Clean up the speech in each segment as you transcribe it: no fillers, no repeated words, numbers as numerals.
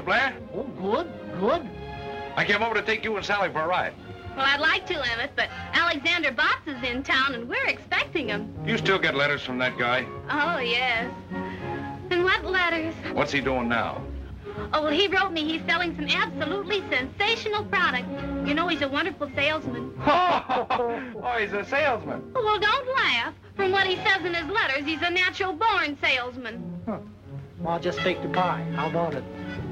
Mr. Blair? Oh, good, good. I came over to take you and Sally for a ride. Well, I'd like to, Emmett, but Alexander Botts is in town, and we're expecting him. You still get letters from that guy? Oh, yes. And what letters? What's he doing now? Oh, well, he wrote me he's selling some absolutely sensational product. You know, he's a wonderful salesman. Oh, he's a salesman. Oh, well, don't laugh. From what he says in his letters, he's a natural-born salesman. Huh. Well, I'll just take the pie. How about it?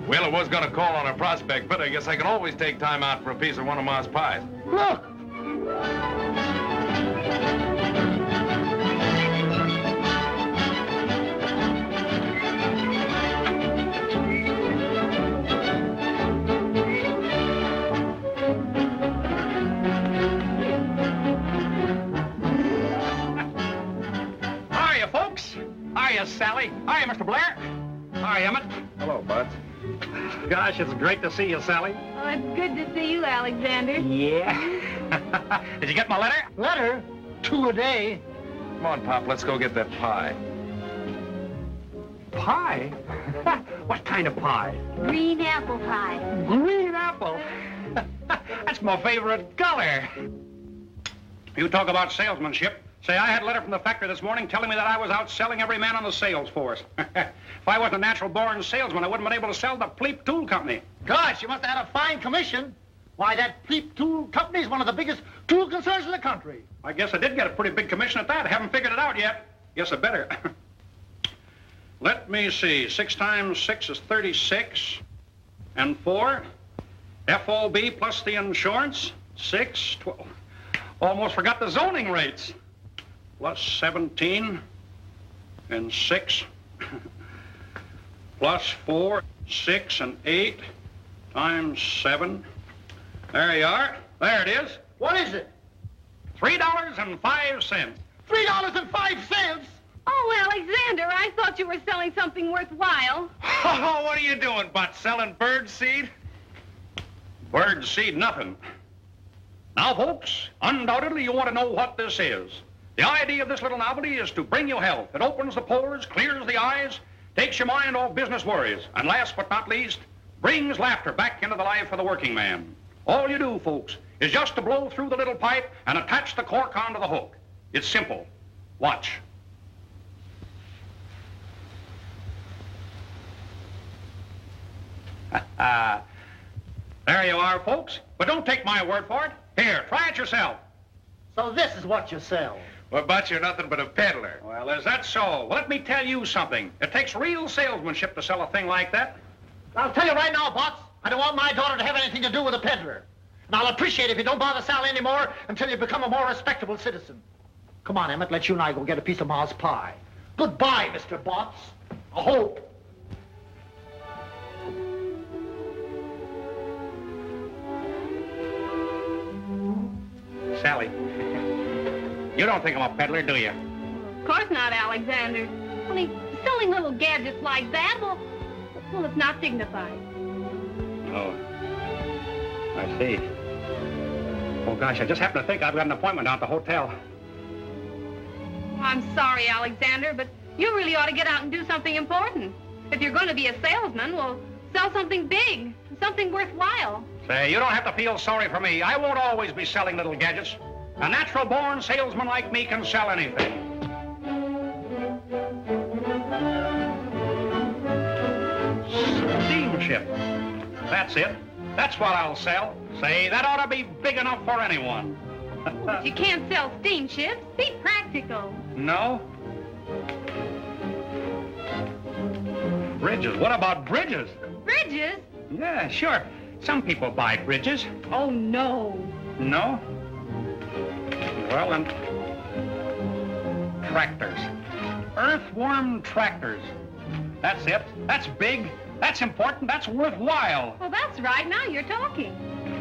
Well, I was going to call on a prospect, but I guess I can always take time out for a piece of one of Ma's pies. Look! Hiya, folks. Hiya, Sally. Hiya, Mr. Blair. Hi, Emmett. Hello, Bud. Gosh, it's great to see you, Sally. Oh, it's good to see you, Alexander. Yeah. Did you get my letter? Letter? 2 a day. Come on, Pop, let's go get that pie. Pie? What kind of pie? Green apple pie. Green apple. That's my favorite color. You talk about salesmanship. Say, I had a letter from the factory this morning telling me that I was out selling every man on the sales force. If I wasn't a natural-born salesman, I wouldn't have been able to sell the Pleep Tool Company. Gosh, you must have had a fine commission. Why, that Pleep Tool Company is one of the biggest tool concerns in the country. I guess I did get a pretty big commission at that. I haven't figured it out yet. Guess I better. Let me see. 6 times 6 is 36. And 4. FOB plus the insurance. 6, 12. Almost forgot the zoning rates. Plus 17. And 6. Plus 4, 6, and 8. Times 7. There you are. There it is. What is it? $3.05. $3.05? Oh, Alexander, I thought you were selling something worthwhile. Oh, what are you doing, Bud? Selling bird seed? Bird seed, nothing. Now, folks, undoubtedly you want to know what this is. The idea of this little novelty is to bring you health. It opens the pores, clears the eyes, takes your mind off business worries, and last but not least, brings laughter back into the life of the working man. All you do, folks, is just to blow through the little pipe and attach the cork onto the hook. It's simple. Watch. There you are, folks. But don't take my word for it. Here, try it yourself. So this is what you sell. Well, Bud, you're nothing but a peddler. Well, is that so? Well, let me tell you something. It takes real salesmanship to sell a thing like that. I'll tell you right now, Botts, I don't want my daughter to have anything to do with a peddler. And I'll appreciate it if you don't bother Sally anymore until you become a more respectable citizen. Come on, Emmett, let you and I go get a piece of Ma's pie. Goodbye, Mr. Botts. I hope. Sally, you don't think I'm a peddler, do you? Of course not, Alexander. Only selling little gadgets like that, well, it's not dignified. Oh, I see. Oh, gosh, I just happened to think I've got an appointment down at the hotel. Well, I'm sorry, Alexander, but you really ought to get out and do something important. If you're going to be a salesman, well, sell something big, something worthwhile. Say, you don't have to feel sorry for me. I won't always be selling little gadgets. A natural-born salesman like me can sell anything. Steamship. That's it. That's what I'll sell. Say, that ought to be big enough for anyone. But you can't sell steamships. Be practical. No? Bridges. What about bridges? Bridges? Yeah, sure. Some people buy bridges. Oh, no. No? Well, then, tractors. Earthworm tractors. That's it. That's big. That's important. That's worthwhile. Well, that's right. Now you're talking.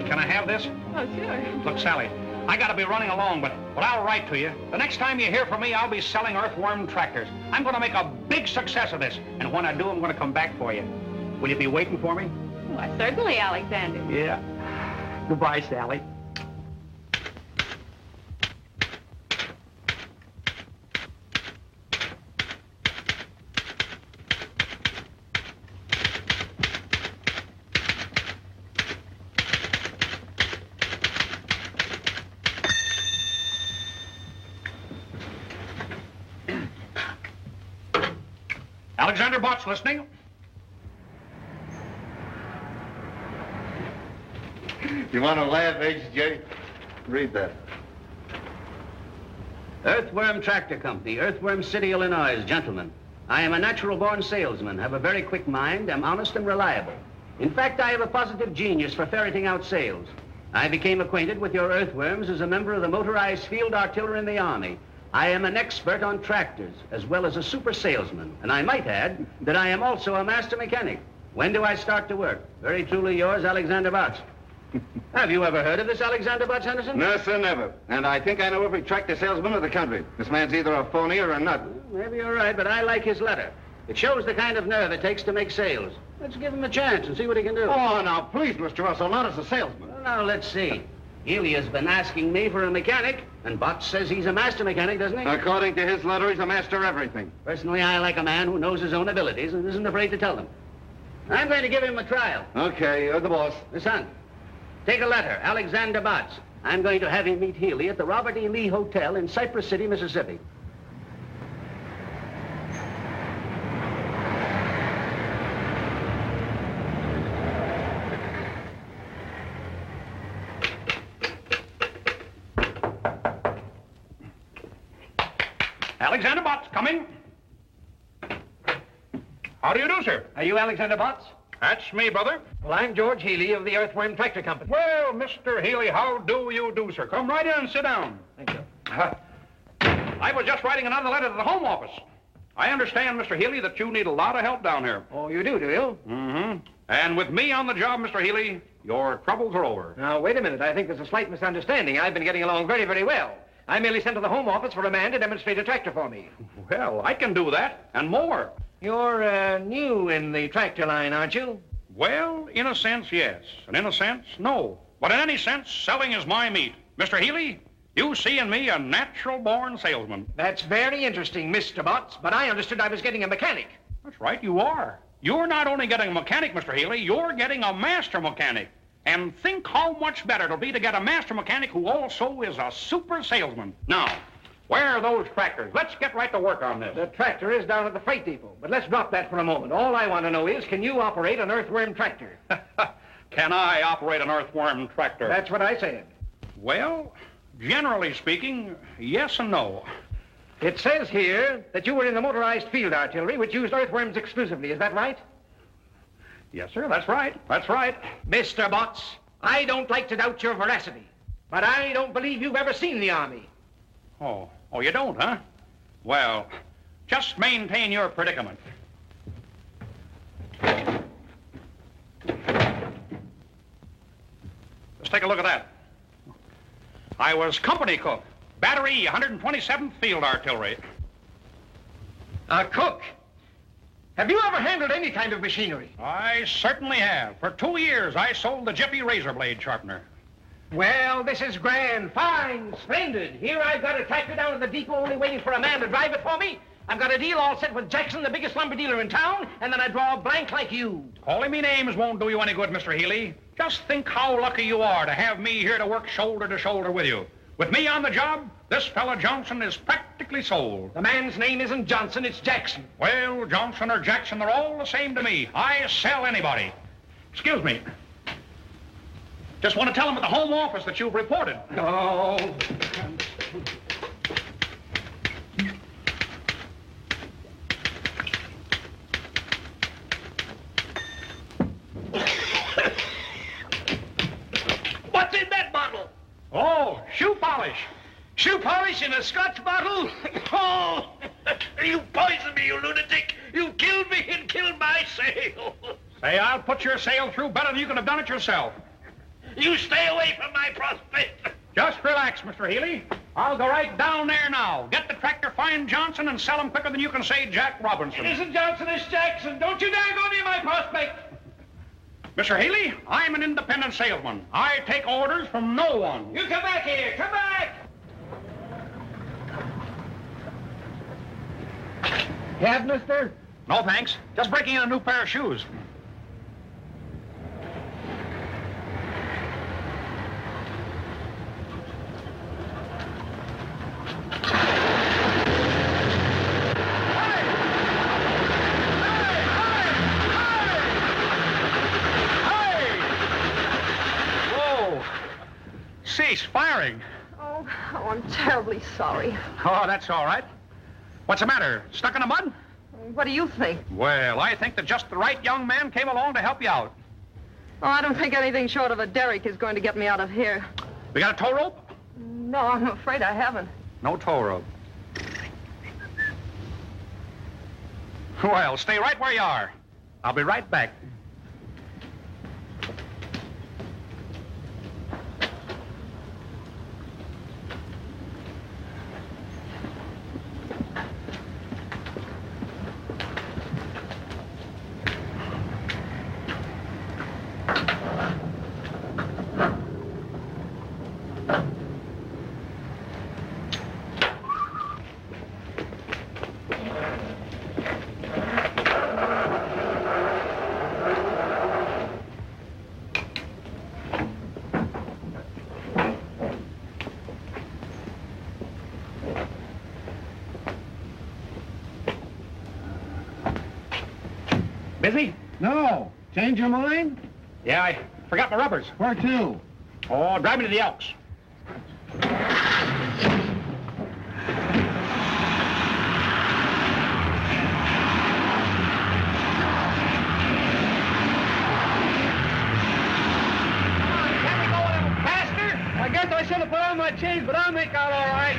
Can I have this? Oh, sure. Look, Sally, I gotta be running along, but I'll write to you. The next time you hear from me, I'll be selling earthworm tractors. I'm gonna make a big success of this, and when I do, I'm gonna come back for you. Will you be waiting for me? Why, certainly, Alexander. Yeah. Goodbye, Sally. Alexander Botts listening. You want to laugh, H.J.? Read that. Earthworm Tractor Company, Earthworm City, Illinois. Gentlemen, I am a natural-born salesman, have a very quick mind, am honest and reliable. In fact, I have a positive genius for ferreting out sales. I became acquainted with your earthworms as a member of the motorized field artillery in the Army. I am an expert on tractors, as well as a super salesman. And I might add that I am also a master mechanic. When do I start to work? Very truly yours, Alexander Botts. Have you ever heard of this Alexander Botts, Henderson? No, sir, never. And I think I know every tractor salesman of the country. This man's either a phony or a nut. Maybe you're right, but I like his letter. It shows the kind of nerve it takes to make sales. Let's give him a chance and see what he can do. Oh, now, please, Mr. Russell, not as a salesman. Well, now, let's see. Healy has been asking me for a mechanic, and Botts says he's a master mechanic, doesn't he? According to his letter, he's a master of everything. Personally, I like a man who knows his own abilities and isn't afraid to tell them. I'm going to give him a trial. Okay, you're the boss. Miss Hunt, take a letter, Alexander Botts. I'm going to have him meet Healy at the Robert E. Lee Hotel in Cypress City, Mississippi. Alexander Botts coming. How do you do, sir? Are you Alexander Botts? That's me, brother. Well, I'm George Healy of the Earthworm Tractor Company. Well, Mr. Healy, how do you do, sir? Come right in and sit down. Thank you. I was just writing another letter to the Home Office. I understand, Mr. Healy, that you need a lot of help down here. Oh, you do you? Mm-hmm. And with me on the job, Mr. Healy, your troubles are over. Now, wait a minute. I think there's a slight misunderstanding. I've been getting along very, very well. I merely sent to the Home Office for a man to demonstrate a tractor for me. Well, I can do that, and more. You're new in the tractor line, aren't you? Well, in a sense, yes. And in a sense, no. But in any sense, selling is my meat. Mr. Healy, you see in me a natural-born salesman. That's very interesting, Mr. Botts, but I understood I was getting a mechanic. That's right, you are. You're not only getting a mechanic, Mr. Healy, you're getting a master mechanic. And think how much better it'll be to get a master mechanic who also is a super salesman. Now, where are those tractors? Let's get right to work on this. The tractor is down at the freight depot, but let's drop that for a moment. All I want to know is, can you operate an earthworm tractor? Can I operate an earthworm tractor? That's what I said. Well, generally speaking, yes and no. It says here that you were in the motorized field artillery, which used earthworms exclusively. Is that right? Yes, sir, that's right. That's right. Mr. Botts, I don't like to doubt your veracity, but I don't believe you've ever seen the Army. Oh, you don't, huh? Well, just maintain your predicament. Let's take a look at that. I was company cook, Battery 127th Field Artillery. A cook? Have you ever handled any kind of machinery? I certainly have. For 2 years, I sold the Jiffy razor blade sharpener. Well, this is grand, fine, splendid. Here I've got a tractor down at the depot only waiting for a man to drive it for me. I've got a deal all set with Jackson, the biggest lumber dealer in town, and then I draw a blank like you. Calling me names won't do you any good, Mr. Healy. Just think how lucky you are to have me here to work shoulder to shoulder with you. With me on the job, this fella Johnson is practically sold. The man's name isn't Johnson, it's Jackson. Well, Johnson or Jackson, they're all the same to me. I sell anybody. Excuse me. Just want to tell them at the Home Office that you've reported. Oh. What's in that bottle? Oh, shoe polish. Shoe polish in a Scotch bottle? Oh, you poisoned me, you lunatic. You killed me and killed my sale. Say, I'll put your sale through better than you could have done it yourself. You stay away from my prospect. Just relax, Mr. Healy. I'll go right down there now. Get the tractor, find Johnson, and sell him quicker than you can say Jack Robinson. It isn't Johnson, it's Jackson. Don't you dare go near my prospect. Mr. Healy, I'm an independent salesman. I take orders from no one. You come back here. Come back. Have, mister? No, thanks. Just breaking in a new pair of shoes. cease firing. Oh, I'm terribly sorry. Oh, that's all right. What's the matter? Stuck in the mud? What do you think? Well, I think that just the right young man came along to help you out. Oh, I don't think anything short of a derrick is going to get me out of here. We got a tow rope? No, I'm afraid I haven't. No tow rope. Well, stay right where you are. I'll be right back. Busy? No. Change your mind? Yeah, I forgot my rubbers. Where to? Oh, drive me to the Elks. I guess I should have put on my chains, but I'll make out all right.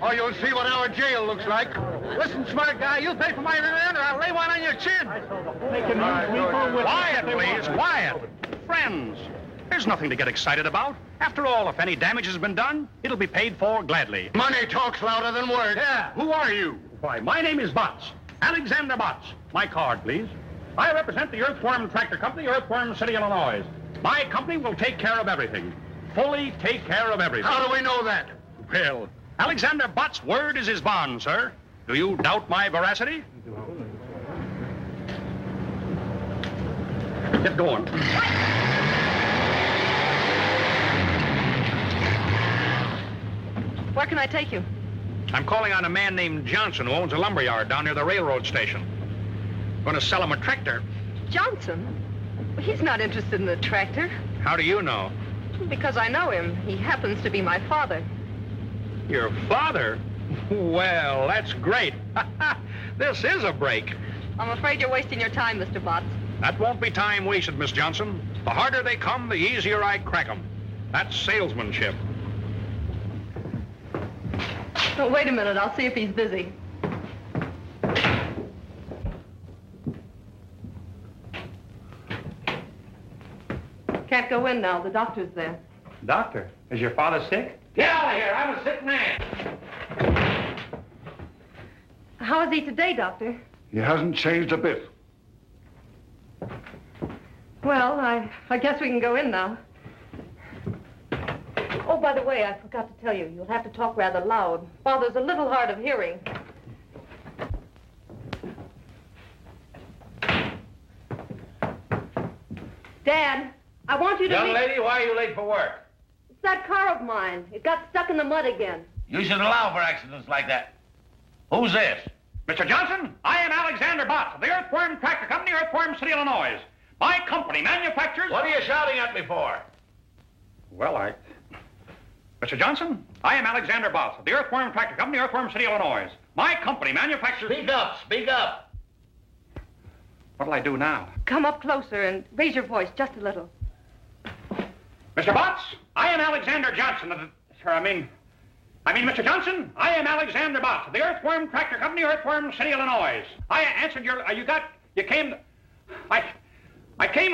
Or you'll see what our jail looks like. Listen, smart guy, you pay for my remand or I'll lay one on your chin. Quiet, please, quiet. Friends, there's nothing to get excited about. After all, if any damage has been done, it'll be paid for gladly. Money talks louder than words. Yeah. Who are you? Why, my name is Botts. Alexander Botts. My card, please. I represent the Earthworm Tractor Company, Earthworm City, Illinois. My company will take care of everything. Fully take care of everything. How do we know that? Well, Alexander Botts' word is his bond, sir. Do you doubt my veracity? Get going. Where can I take you? I'm calling on a man named Johnson who owns a lumber yard down near the railroad station. Going to sell him a tractor. Johnson? He's not interested in the tractor. How do you know? Because I know him. He happens to be my father. Your father? Well, that's great. This is a break. I'm afraid you're wasting your time, Mr. Botts. That won't be time wasted, Miss Johnson. The harder they come, the easier I crack them. That's salesmanship. Oh, wait a minute. I'll see if he's busy. Can't go in now. The doctor's there. Doctor, is your father sick? Get out of here. I'm a sick man. How is he today, Doctor? He hasn't changed a bit. Well, I guess we can go in now. Oh, by the way, I forgot to tell you, you'll have to talk rather loud. Father's a little hard of hearing. Dad, I want you to Young lady, why are you late for work? It's that car of mine. It got stuck in the mud again. You should allow for accidents like that. Who's this? Mr. Johnson, I am Alexander Botts of the Earthworm Tractor Company, Earthworm City, Illinois. My company manufactures... What are you shouting at me for? Well, Mr. Johnson, I am Alexander Botts of the Earthworm Tractor Company, Earthworm City, Illinois. My company manufactures... Speak up, speak up. What'll I do now? Come up closer and raise your voice just a little. Mr. Botts, I am Alexander Johnson of the... Mr. Johnson, I am Alexander Botts of the Earthworm Tractor Company, Earthworm City, Illinois. I answered your... I came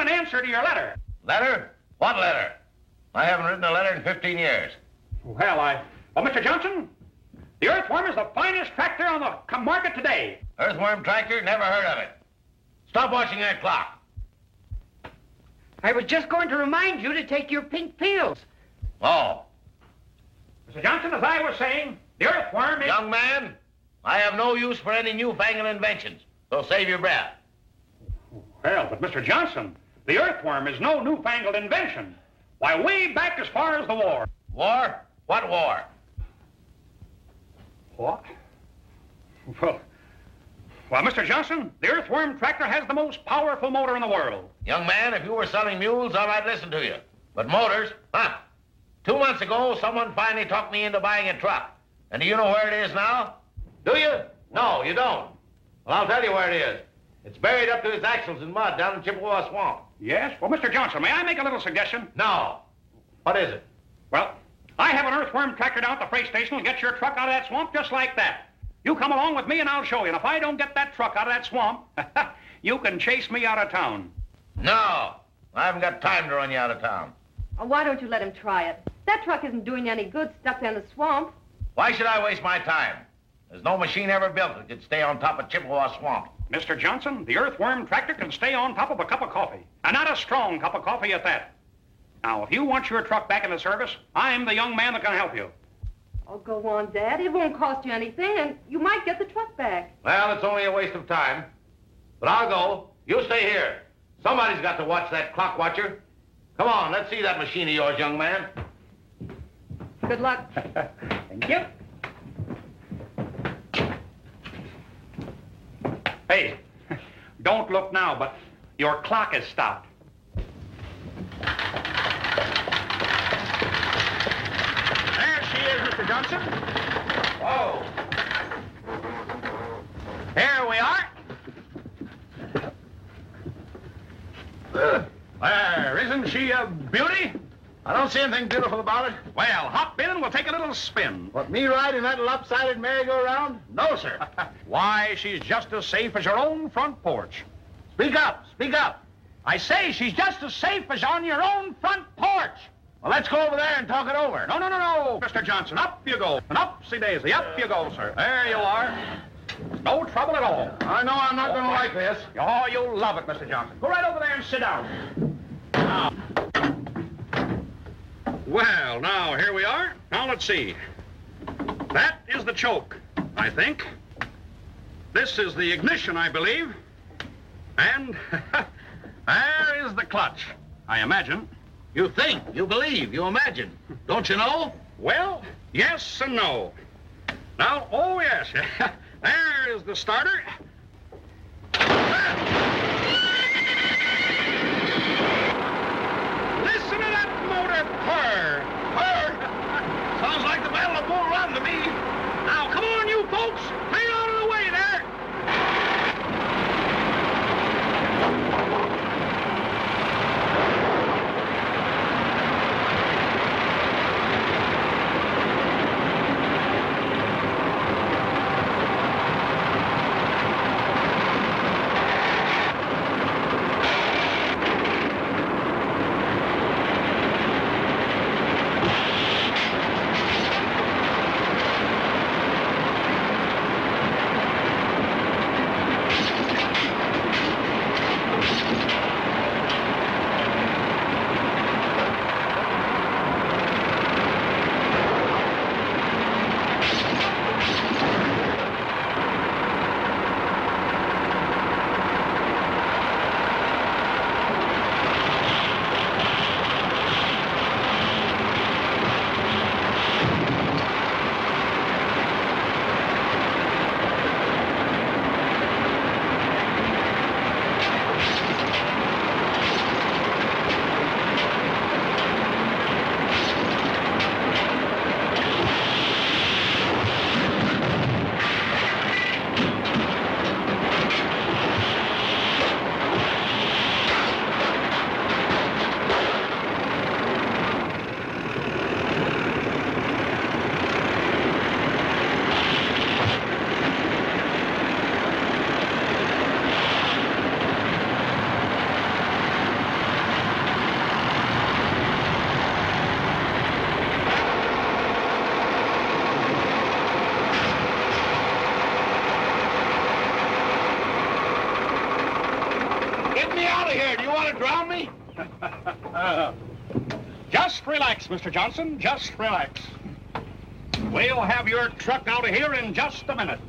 in answer to your letter. Letter? What letter? I haven't written a letter in 15 years. Well, Mr. Johnson, the Earthworm is the finest tractor on the market today. Earthworm tractor? Never heard of it. Stop watching that clock. I was just going to remind you to take your pink pills. Oh. Mr. Johnson, as I was saying, the earthworm is... Young man, I have no use for any newfangled inventions, so save your breath. Well, but Mr. Johnson, the earthworm is no newfangled invention. Why, way back as far as the war. War? What war? What? Well, Mr. Johnson, the earthworm tractor has the most powerful motor in the world. Young man, if you were selling mules, I might listen to you. But motors, huh? 2 months ago, someone finally talked me into buying a truck. And do you know where it is now? Do you? No, you don't. Well, I'll tell you where it is. It's buried up to its axles in mud down in Chippewa Swamp. Yes? Well, Mr. Johnson, may I make a little suggestion? No. What is it? Well, I have an earthworm tractor down at the freight station and get your truck out of that swamp just like that. You come along with me and I'll show you. And if I don't get that truck out of that swamp, you can chase me out of town. No. I haven't got time to run you out of town. Oh, why don't you let him try it? That truck isn't doing you any good stuck there in the swamp. Why should I waste my time? There's no machine ever built that could stay on top of Chippewa Swamp. Mr. Johnson, the earthworm tractor can stay on top of a cup of coffee. And not a strong cup of coffee at that. Now, if you want your truck back in the service, I'm the young man that can help you. Oh, go on, Dad. It won't cost you anything, and you might get the truck back. Well, it's only a waste of time. But I'll go. You stay here. Somebody's got to watch that clock watcher. Come on, let's see that machine of yours, young man. Good luck. Thank you. Hey, don't look now, but your clock is stopped. There she is, Mr. Johnson. Oh. Here we are. There, isn't she a beauty? I don't see anything beautiful about it. Well, hop in and we'll take a little spin. What, me riding that lopsided merry-go-round? No, sir. Why, she's just as safe as your own front porch. Speak up, speak up. I say she's just as safe as on your own front porch. Well, let's go over there and talk it over. No, Mr. Johnson. Up you go. And upsy-daisy. Up you go, sir. There you are. No trouble at all. I know I'm not going to like this. Oh, you'll love it, Mr. Johnson. Go right over there and sit down. Now. Well, now, here we are. Now, let's see. That is the choke, I think. This is the ignition, I believe. And there is the clutch, I imagine. You think, you believe, you imagine. Don't you know? Well, yes and no. Now, oh, yes. There is the starter. Listen to that motor purr. Purr. Sounds like the Battle of Bull Run to me. Now, come on, you folks. Clear out of the way there. Get me out of here. Do you want to drown me? Just relax, Mr. Johnson. Just relax. We'll have your truck out of here in just a minute.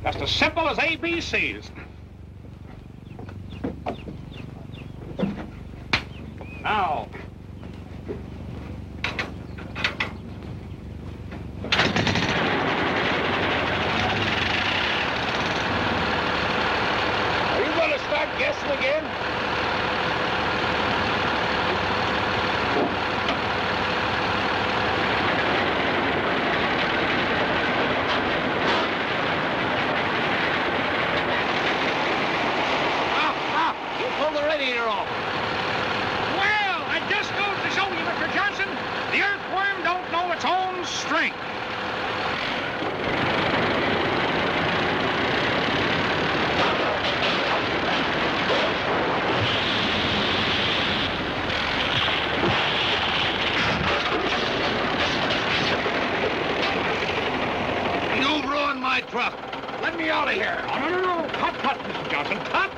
Just as simple as ABCs. Now. Are you going to start guessing again? You pulled the radiator off. Well, it just goes to show you, Mr. Johnson, the earthworm don't know its own strength. You ruined my truck. Let me out of here. Oh, no. Cut, Mr. Johnson. Cut.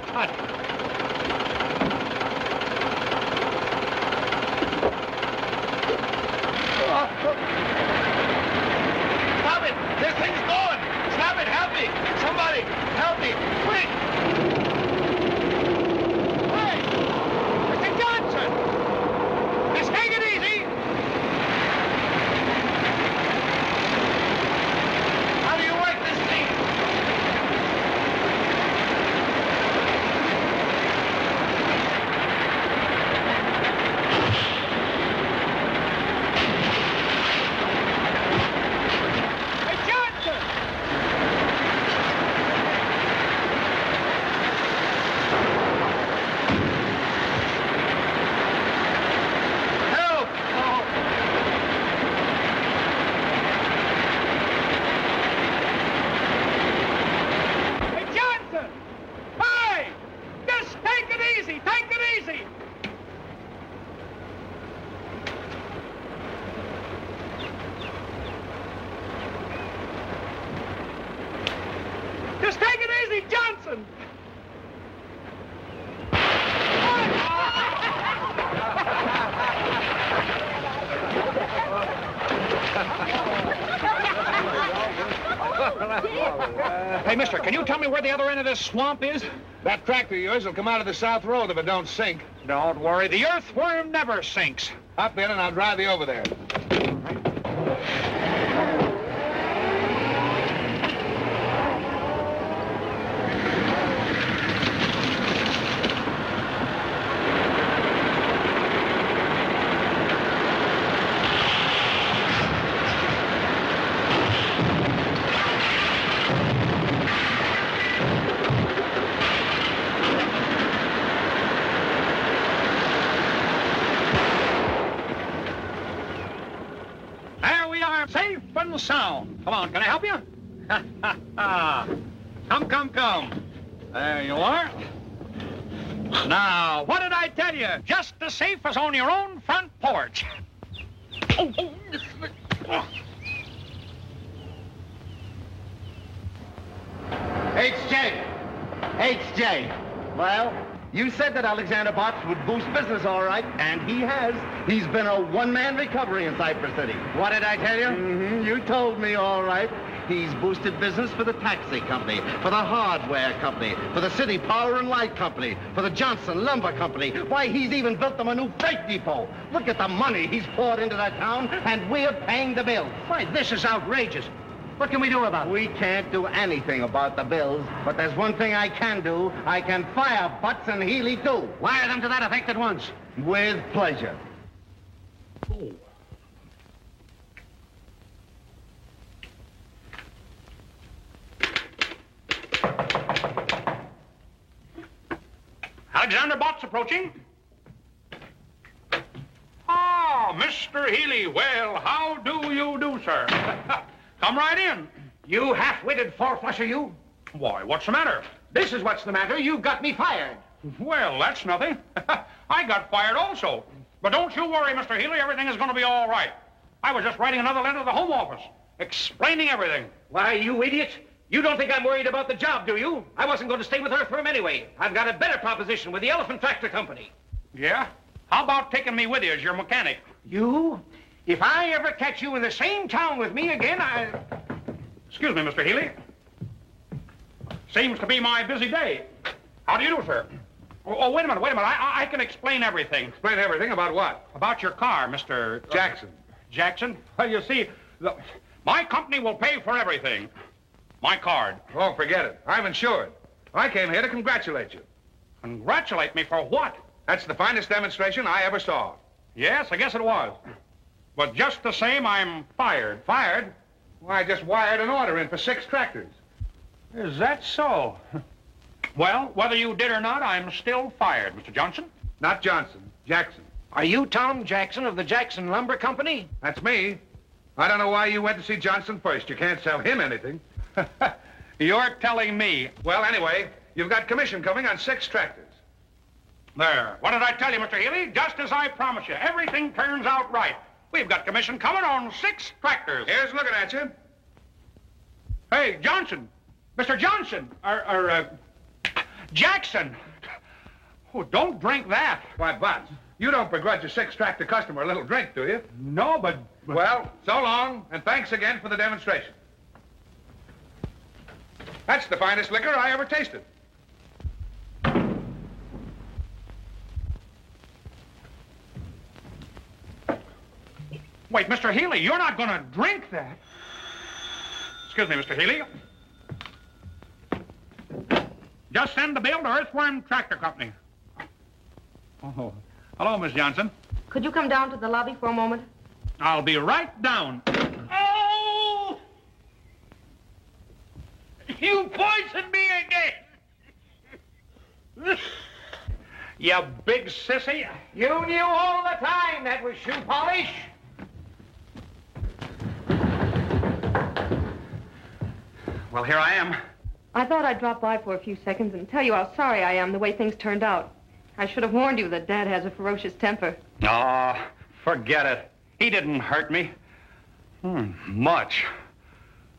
Stop it! This thing's going! Stop it! Help me! Somebody! Help me! Quick! Hey! Mr. Johnson! Just take it easy! How do you work this thing? Hey, Johnson! Help! Hey, Johnson! Hey! Just take it easy! Take it easy! Just take it easy, Johnson! Hey, mister, can you tell me where the other end of this swamp is? That tractor of yours will come out of the south road if it don't sink. Don't worry, the earthworm never sinks. Hop in and I'll drive you over there. There we are, safe and sound. Come on, can I help you? Come. There you are. Now, what did I tell you? Just as safe as on your own front porch. HJ. Well, you said that Alexander Botts would boost business all right, and he has. He's been a one-man recovery in Cypress City. What did I tell you? You told me all right. He's boosted business for the taxi company, for the hardware company, for the city power and light company, for the Johnson Lumber Company. Why, he's even built them a new freight depot. Look at the money he's poured into that town, and we're paying the bills. Why, this is outrageous. What can we do about it? We can't do anything about the bills, but there's one thing I can do. I can fire Butts and Healy, too. Wire them to that effect at once. With pleasure. Alexander Botts approaching. Ah, Mr. Healy. Well, how do you do, sir? Come right in. You half-witted four-flusher, you. Why, what's the matter? This is what's the matter. You got me fired. Well, that's nothing. I got fired also. But don't you worry, Mr. Healy. Everything is going to be all right. I was just writing another letter to the Home Office, explaining everything. Why, you idiot. You don't think I'm worried about the job, do you? I wasn't going to stay with Earthworm anyway. I've got a better proposition with the Elephant Tractor Company. Yeah? How about taking me with you as your mechanic? You? If I ever catch you in the same town with me again, Excuse me, Mr. Healy. Seems to be my busy day. How do you do, sir? Oh, wait a minute. I can explain everything. Explain everything about what? About your car, Mr. Jackson. Jackson? Well, you see, my company will pay for everything. My card. Oh, forget it. I'm insured. I came here to congratulate you. Congratulate me for what? That's the finest demonstration I ever saw. Yes, I guess it was. But just the same, I'm fired. Fired? Why, I just wired an order in for 6 tractors. Is that so? Well, whether you did or not, I'm still fired, Mr. Johnson. Not Johnson, Jackson. are you Tom Jackson of the Jackson Lumber Company? That's me. I don't know why you went to see Johnson first. You can't sell him anything. You're telling me. Well, anyway, you've got commission coming on 6 tractors. There. What did I tell you, Mr. Healy? Just as I promised you. Everything turns out right. We've got commission coming on 6 tractors. Here's looking at you. Hey, Johnson. Mr. Johnson. Jackson. Oh, don't drink that. Why, Butts, you don't begrudge a 6 tractor customer a little drink, do you? No, but... Well, so long, and thanks again for the demonstration. That's the finest liquor I ever tasted. Wait, Mr. Healy, you're not going to drink that. Excuse me, Mr. Healy. Just send the bill to Earthworm Tractor Company. Oh, hello, Miss Johnson. Could you come down to the lobby for a moment? I'll be right down. Oh! You poisoned me again! You big sissy. You knew all the time that was shoe polish. Well, here I am. I thought I'd drop by for a few seconds and tell you how sorry I am the way things turned out. I should have warned you that Dad has a ferocious temper. Oh, forget it. He didn't hurt me. Much.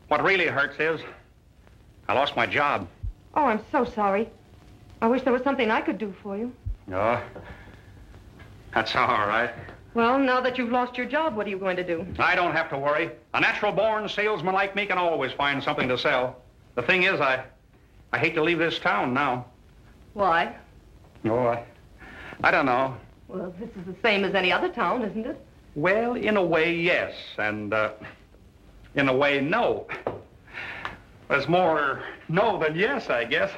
What really hurts is I lost my job. Oh, I'm so sorry. I wish there was something I could do for you. Oh, that's all right. Well, now that you've lost your job, what are you going to do? I don't have to worry. A natural-born salesman like me can always find something to sell. The thing is, I hate to leave this town now. Why? Oh, I don't know. Well, this is the same as any other town, isn't it? Well, in a way, yes, and in a way, no. There's more no than yes, I guess.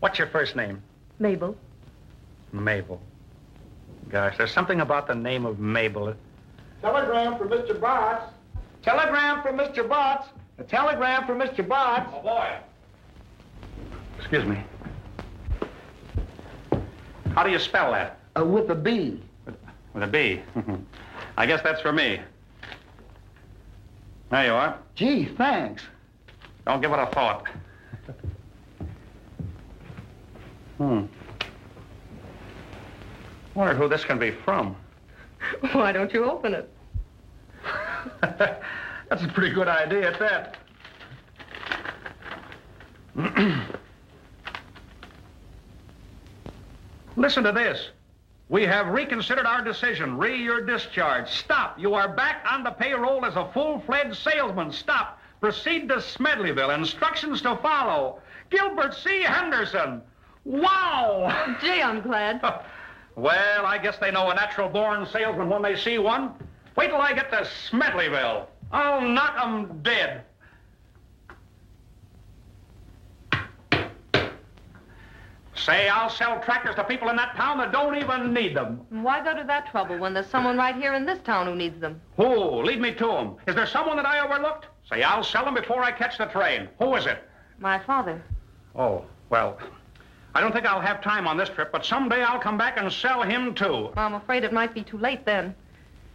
What's your first name? Mabel. Mabel. Gosh, there's something about the name of Mabel. Telegram for Mr. Botts. Telegram for Mr. Botts. A telegram for Mr. Botts. Oh, boy. Excuse me. How do you spell that? With a B. With a B. I guess that's for me. There you are. Gee, thanks. Don't give it a thought. Wonder who this can be from. Why don't you open it? That's a pretty good idea at that. Listen to this. We have reconsidered our decision. You're discharged. Stop. You are back on the payroll as a full-fledged salesman. Stop. Proceed to Smedleyville. Instructions to follow. Gilbert C. Henderson. Wow! Gee, I'm glad. Well, I guess they know a natural-born salesman when they see one. Wait till I get to Smedleyville. I'll knock 'em dead. Say, I'll sell tractors to people in that town that don't even need them. Why go to that trouble when there's someone right here in this town who needs them? Who? Lead me to them. Is there someone that I overlooked? Say, I'll sell them before I catch the train. Who is it? My father. Oh, well, I don't think I'll have time on this trip, but someday I'll come back and sell him, too. I'm afraid it might be too late then.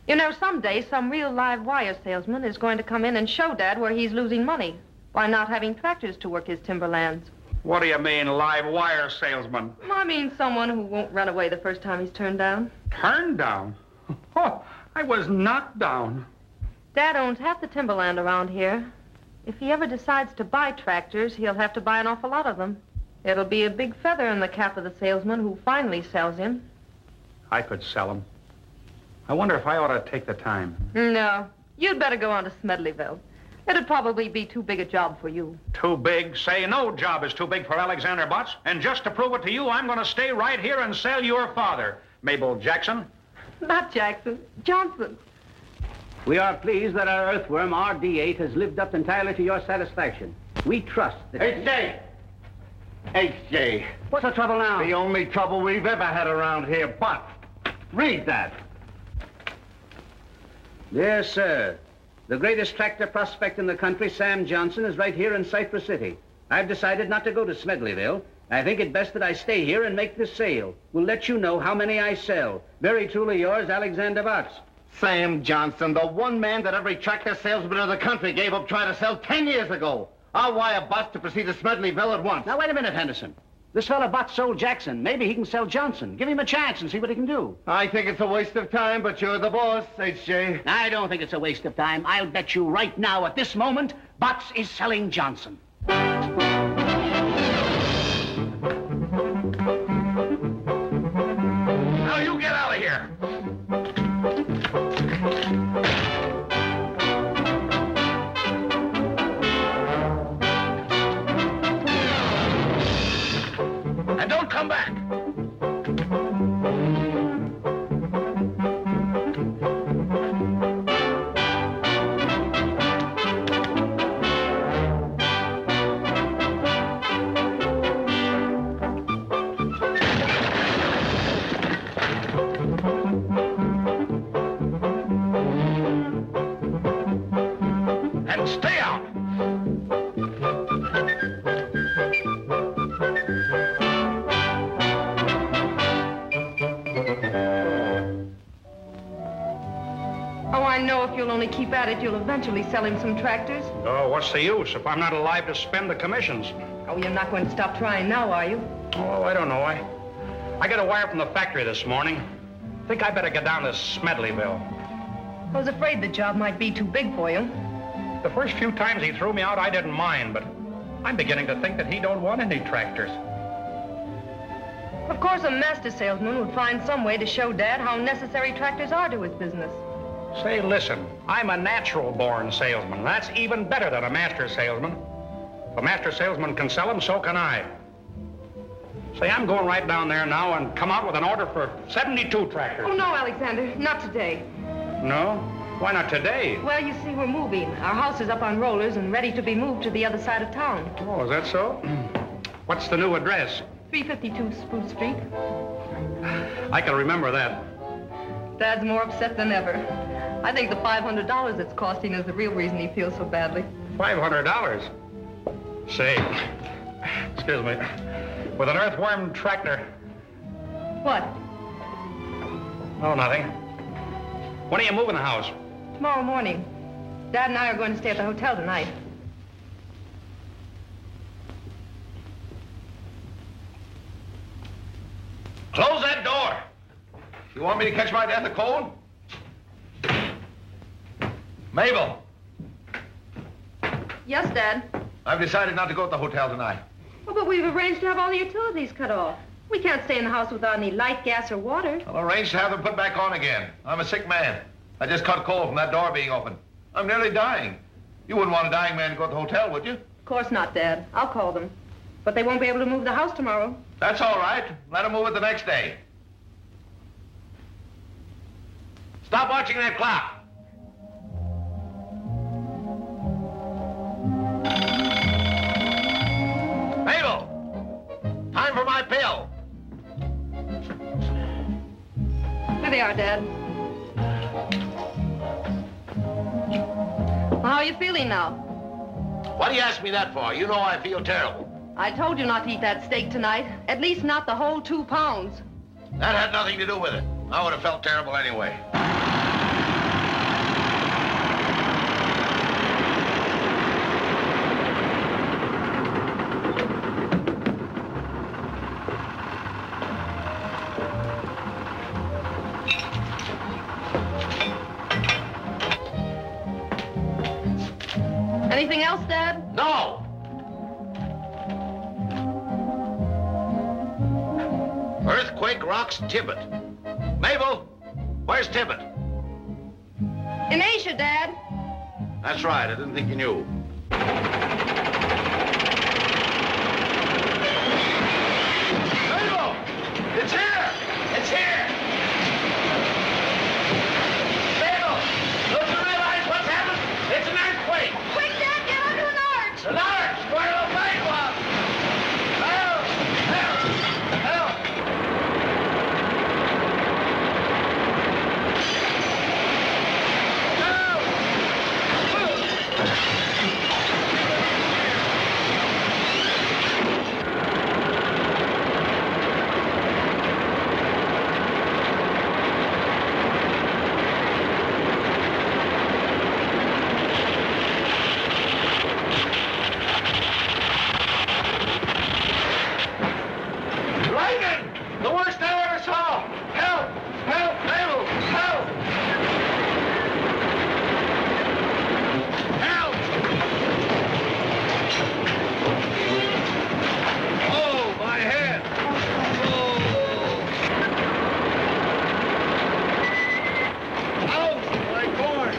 You know, someday some real live wire salesman is going to come in and show Dad where he's losing money by not having tractors to work his timberlands. What do you mean, live wire salesman? I mean someone who won't run away the first time he's turned down. Turned down? Oh, I was knocked down. Dad owns half the timberland around here. If he ever decides to buy tractors, he'll have to buy an awful lot of them. It'll be a big feather in the cap of the salesman who finally sells him. I could sell them. I wonder if I ought to take the time. No, you'd better go on to Smedleyville. It'd probably be too big a job for you. Too big? Say no job is too big for Alexander Butts. And just to prove it to you, I'm going to stay right here and sell your father, Mabel Jackson. Not Jackson, Johnson. We are pleased that our Earthworm RD8 has lived up entirely to your satisfaction. We trust that... H.J. H.J. What's the trouble now? The only trouble we've ever had around here, but read that. Dear sir, the greatest tractor prospect in the country, Sam Johnson, is right here in Cypress City. I've decided not to go to Smedleyville. I think it best that I stay here and make this sale. We'll let you know how many I sell. Very truly yours, Alexander Butts. Sam Johnson, the one man that every tractor salesman in the country gave up trying to sell 10 years ago. I'll wire Butts to proceed to Smedleyville at once. Now, wait a minute, Henderson. This fella Butts sold Jackson. Maybe he can sell Johnson. Give him a chance and see what he can do. I think it's a waste of time, but you're the boss, H.J. I don't think it's a waste of time. I'll bet you right now, at this moment, Butts is selling Johnson. Now, you get out of here. And don't come back. And stay out. Oh, I know if you'll only keep at it, you'll eventually sell him some tractors. Oh, what's the use if I'm not alive to spend the commissions? Oh, you're not going to stop trying now, are you? Oh, I don't know. I got a wire from the factory this morning. Think I better get down to Smedleyville. I was afraid the job might be too big for you. The first few times he threw me out, I didn't mind, but I'm beginning to think that he don't want any tractors. Of course, a master salesman would find some way to show Dad how necessary tractors are to his business. Say, listen, I'm a natural-born salesman. That's even better than a master salesman. If a master salesman can sell them, so can I. Say, I'm going right down there now and come out with an order for 72 tractors. Oh, no, Alexander, not today. No? Why not today? Well, you see, we're moving. Our house is up on rollers and ready to be moved to the other side of town. Oh, is that so? What's the new address? 352 Spruce Street. I can remember that. Dad's more upset than ever. I think the $500 it's costing is the real reason he feels so badly. $500? Say, excuse me, with an Earthworm tractor. What? Oh, nothing. When are you moving the house? Tomorrow morning. Dad and I are going to stay at the hotel tonight. Close that door. You want me to catch my death of cold? Mabel, Yes, Dad. I've decided not to go to the hotel tonight. Oh, but we've arranged to have all the utilities cut off. We can't stay in the house without any light, gas, or water. I'll arrange to have them put back on again. I'm a sick man. I just caught cold from that door being open. I'm nearly dying. You wouldn't want a dying man to go to the hotel, would you? Of course not, Dad. I'll call them. But they won't be able to move the house tomorrow. That's all right. Let them move it the next day. Stop watching that clock. Mabel! Time for my pill. Here they are, Dad. Well, how are you feeling now? What do you ask me that for? You know I feel terrible. I told you not to eat that steak tonight. At least not the whole 2 pounds. That had nothing to do with it. I would have felt terrible anyway. Anything else, Dad? No! Earthquake rocks Tibbet. Mabel, where's Tibbet? In Asia, Dad. That's right, I didn't think you knew. Mabel! It's here! It's here! Mabel! Don't you realize what's happened? It's an earthquake! Quick, Dad, get under an arch! An arch! Where the plane was! Help! Help! Help! The worst I ever saw! Help! Help! Mabel! Help! Help! Oh, my head! Oh! Ouch! My corn!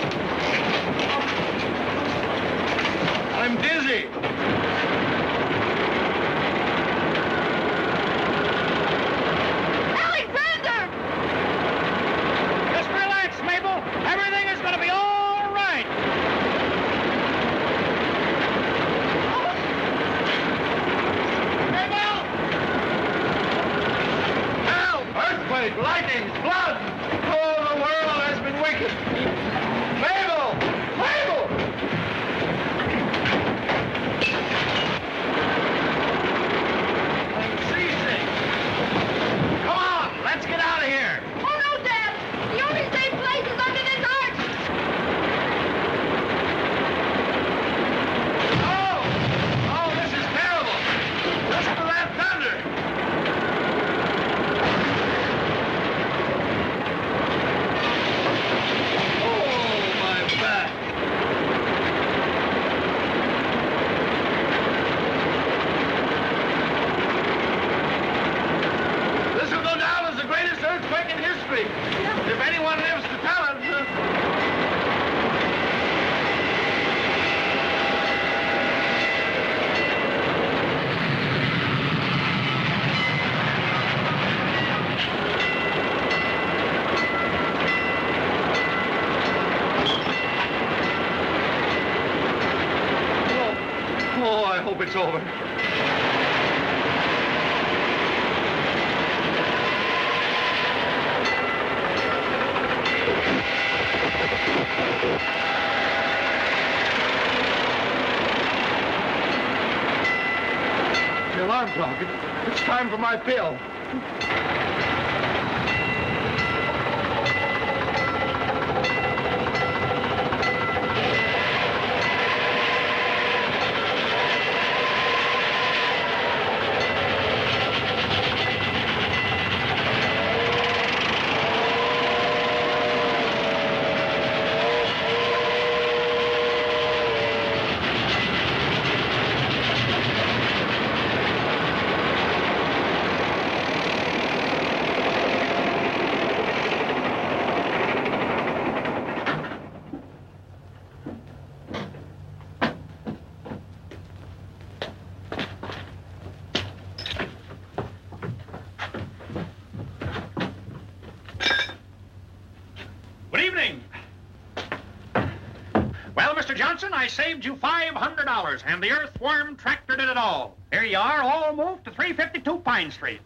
I'm dizzy! Everything is going to be all right. Mabel! Help! Earthquake! Lightning! Blood! Oh, the world has been wicked! Mabel! Mabel! I'm freezing! Come on! Let's get out of here! Oh, no, Dad! The only safe place is under this arch! Oh! Oh, this is terrible! Listen to that thunder! Oh, my back! This will go down as the greatest earthquake in history. If anyone lives to tell it. Oh, I hope it's over. The alarm clock. It's time for my pill. Good evening. Well, Mr. Johnson, I saved you $500, and the Earthworm tractor did it all. Here you are, all moved to 352 Pine Street.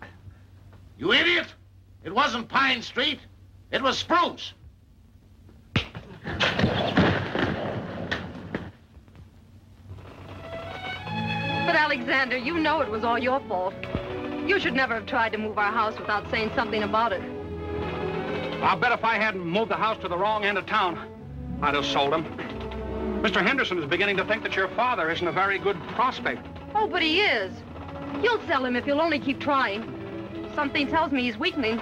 You idiot! It wasn't Pine Street. It was Spruce. But, Alexander, you know it was all your fault. You should never have tried to move our house without saying something about it. I'll bet if I hadn't moved the house to the wrong end of town, I'd have sold him. Mr. Henderson is beginning to think that your father isn't a very good prospect. Oh, but he is. You'll sell him if you'll only keep trying. Something tells me he's weakening.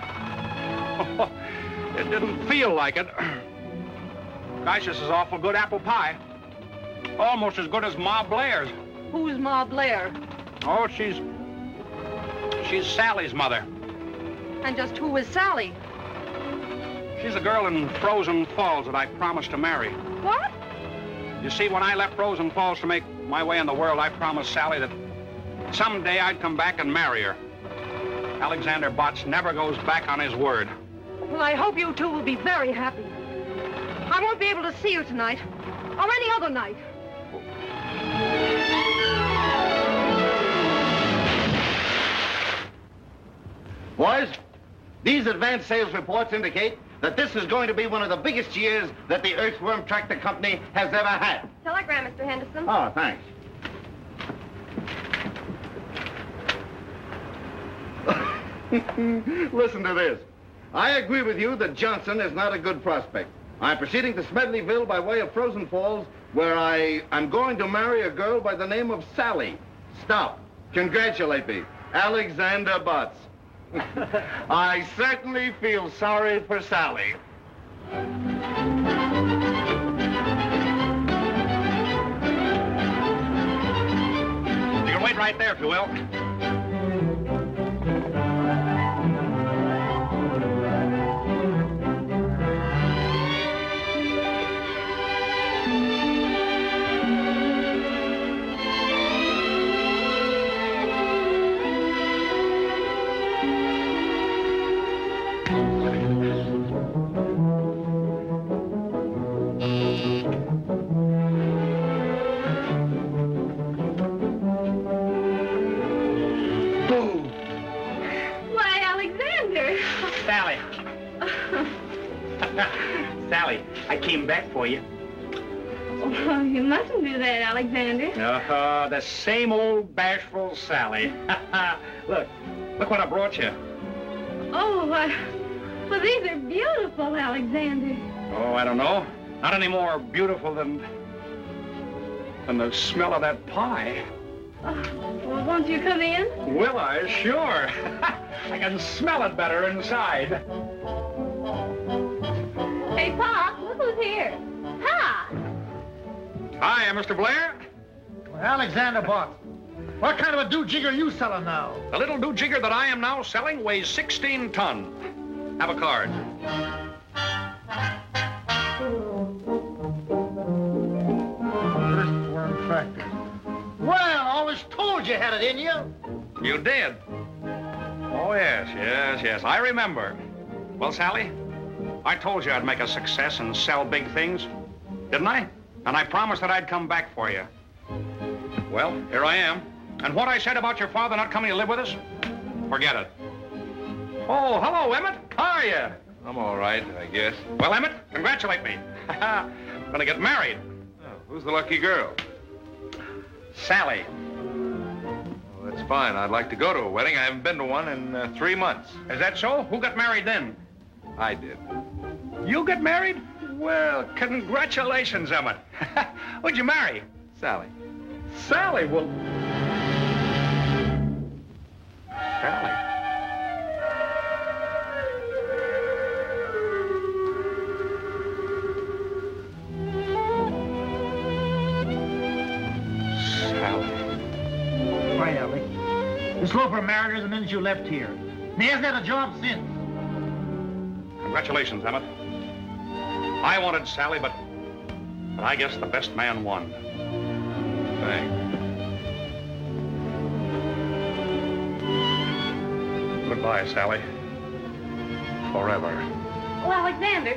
It didn't feel like it. Gosh, this is awful good apple pie. Almost as good as Ma Blair's. Who's Ma Blair? Oh, she's Sally's mother. And just who is Sally? She's the girl in Frozen Falls that I promised to marry. What? You see, when I left Frozen Falls to make my way in the world, I promised Sally that someday I'd come back and marry her. Alexander Botts never goes back on his word. Well, I hope you two will be very happy. I won't be able to see you tonight, or any other night. Boys, these advance sales reports indicate that this is going to be one of the biggest years that the Earthworm Tractor Company has ever had. Telegram, Mr. Henderson. Oh, thanks. Listen to this. I agree with you that Johnson is not a good prospect. I'm proceeding to Smedleyville by way of Frozen Falls, where I'm going to marry a girl by the name of Sally. Stop. Congratulate me. Alexander Botts. I certainly feel sorry for Sally. You can wait right there, if you will. Sally, I came back for you. Oh, you mustn't do that, Alexander. The same old bashful Sally. Look what I brought you. Oh, well, these are beautiful, Alexander. Oh, I don't know. Not any more beautiful than the smell of that pie. Well, won't you come in? Will I? Sure. I can smell it better inside. Hey, Pop, look who's here. Hi. Hi, Mr. Blair. Well, Alexander Botts, what kind of a do-jigger are you selling now? The little do-jigger that I am now selling weighs 16 ton. Have a card. Earthworm Tractor. Well, I always told you had it in you. You did? Oh, yes. I remember. Well, Sally, I told you I'd make a success and sell big things, didn't I? And I promised that I'd come back for you. Well, here I am. And what I said about your father not coming to live with us, forget it. Oh, hello, Emmett. How are you? I'm all right, I guess. Well, Emmett, congratulate me. Gonna get married. Oh, who's the lucky girl? Sally. Well, that's fine. I'd like to go to a wedding. I haven't been to one in 3 months. Is that so? Who got married then? I did. You get married? Well, congratulations, Emmett. Who'd you marry? Sally. Sally, well... Sally. Why, Alec? This loafer married her the minute you left here. And he hasn't had a job since. Congratulations, Emmett. I wanted Sally, but I guess the best man won. Thanks. Goodbye, Sally. Forever. Well, Alexander,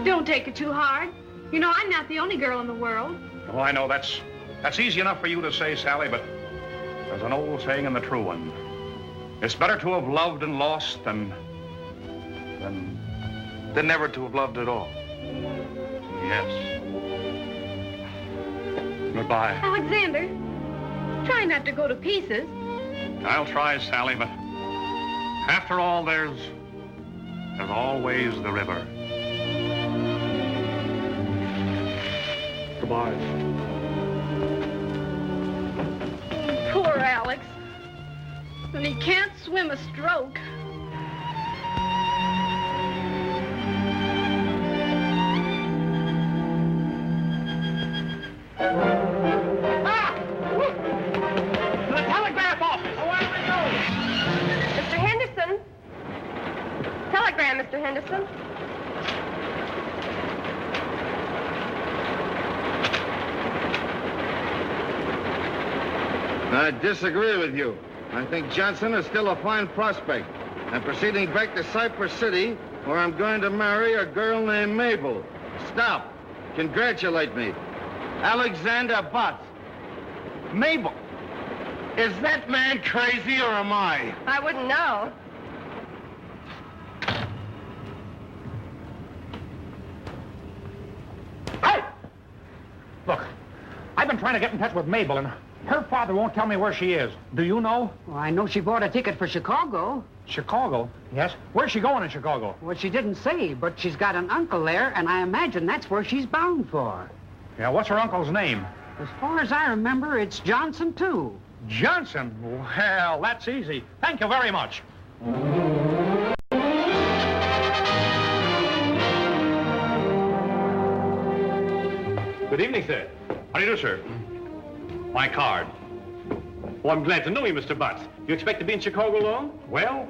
don't take it too hard. You know, I'm not the only girl in the world. Oh, I know that's easy enough for you to say, Sally, but there's an old saying and the true one. It's better to have loved and lost than never to have loved at all. Yes. Goodbye. Alexander, try not to go to pieces. I'll try, Sally, but after all, there's always the river. Goodbye. Poor Alex. And he can't swim a stroke. telegram, Mr. Henderson. I disagree with you. I think Johnson is still a fine prospect. I'm proceeding back to Cypress City, where I'm going to marry a girl named Mabel. Stop. Congratulate me. Alexander Butts. Mabel. Is that man crazy or am I? I wouldn't know. Hey! Look, I've been trying to get in touch with Mabel, and her father won't tell me where she is. Do you know? Well, I know she bought a ticket for Chicago. Chicago? Yes. Where's she going in Chicago? Well, she didn't say, but she's got an uncle there, and I imagine that's where she's bound for. Yeah, what's her uncle's name? As far as I remember, it's Johnson, too. Johnson? Well, that's easy. Thank you very much. Good evening, sir. How do you do, sir? My card. Well, I'm glad to know you, Mr. Butts. You expect to be in Chicago long? Well,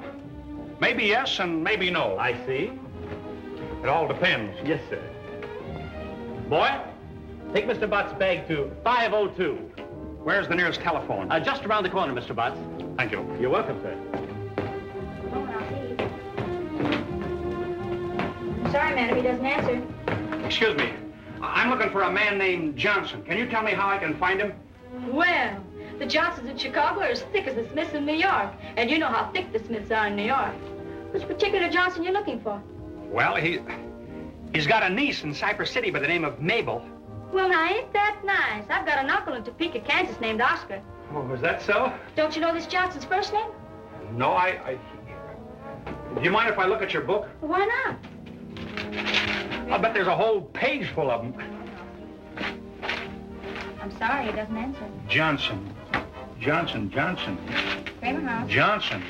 maybe yes and maybe no. I see. It all depends. Yes, sir. Boy, take Mr. Butts' bag to 502. Where's the nearest telephone? Just around the corner, Mr. Butts. Thank you. You're welcome, sir. Sorry, man, if he doesn't answer. Excuse me. I'm looking for a man named Johnson. Can you tell me how I can find him? Well, the Johnsons in Chicago are as thick as the Smiths in New York. And you know how thick the Smiths are in New York. Which particular Johnson you looking for? Well, he's got a niece in Cypress City by the name of Mabel. Well, now, ain't that nice? I've got an uncle in Topeka, Kansas named Oscar. Oh, is that so? Don't you know this Johnson's first name? No, do you mind if I look at your book? Why not? I'll bet there's a whole page full of them. I'm sorry, he doesn't answer. Johnson. Kramer House. Johnson.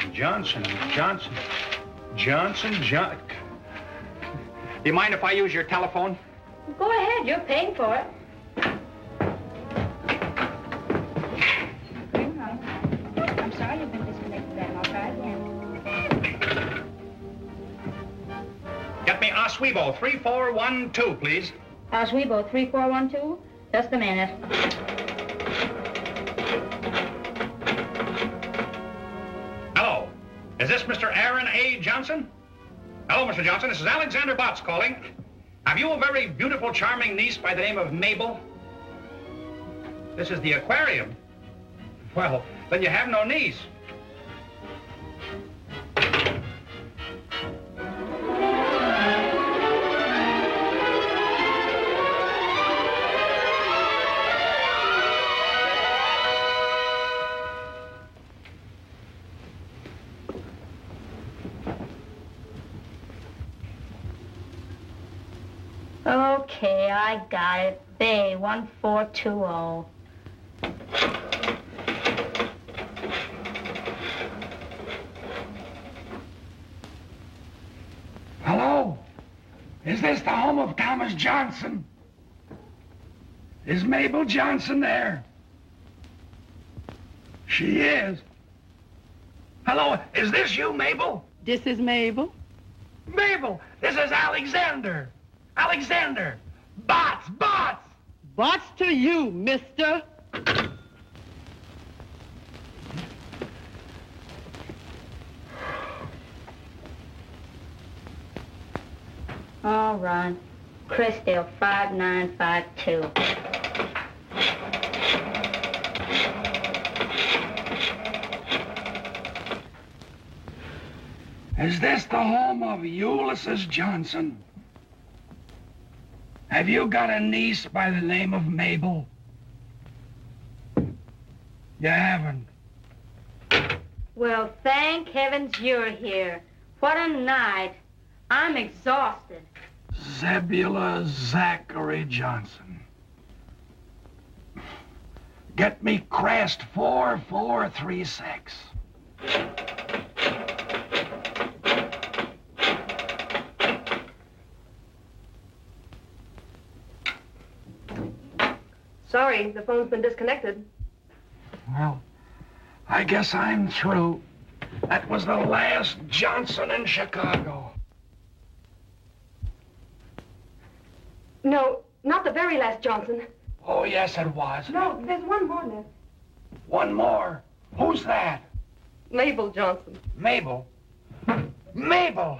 Do you mind if I use your telephone? Go ahead, you're paying for it. Kramer House. I'm sorry you've been disconnected then. I'll try again. Get me Oswego 3412, please. Oswego 3412. Just a minute. Hello. Is this Mr. Aaron A. Johnson? Hello, Mr. Johnson. This is Alexander Botts calling. Have you a very beautiful, charming niece by the name of Mabel? This is the aquarium. Well, then you have no niece. Okay, I got it. Bay 1420. Hello? Is this the home of Thomas Johnson? Is Mabel Johnson there? She is. Hello, is this you, Mabel? This is Mabel. Mabel, this is Alexander. Alexander! Bots! Bots to you, mister. All right. Crysdale 5952. Is this the home of Ulysses Johnson? Have you got a niece by the name of Mabel? You haven't. Well, thank heavens you're here. What a night. I'm exhausted. Zebula Zachary Johnson. Get me Crest 4436. Sorry, the phone's been disconnected. Well, I guess I'm through. That was the last Johnson in Chicago. No, not the very last Johnson. Oh, yes, it was. No, there's one more left. One more. Who's that? Mabel Johnson. Mabel? Mabel!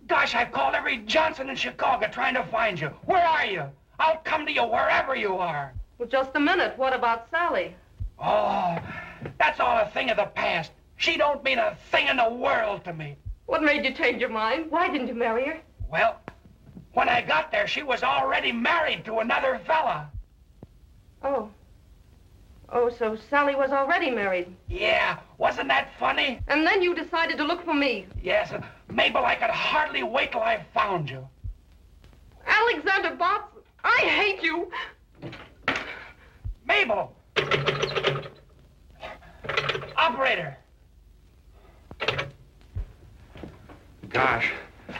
Gosh, I've called every Johnson in Chicago trying to find you. Where are you? I'll come to you wherever you are. Well, just a minute. What about Sally? Oh, that's all a thing of the past. She don't mean a thing in the world to me. What made you change your mind? Why didn't you marry her? Well, when I got there, she was already married to another fella. Oh. Oh, so Sally was already married. Yeah, wasn't that funny? And then you decided to look for me. Yes, Mabel, I could hardly wait till I found you. Alexander Botts, I hate you. Mabel! Operator! Gosh,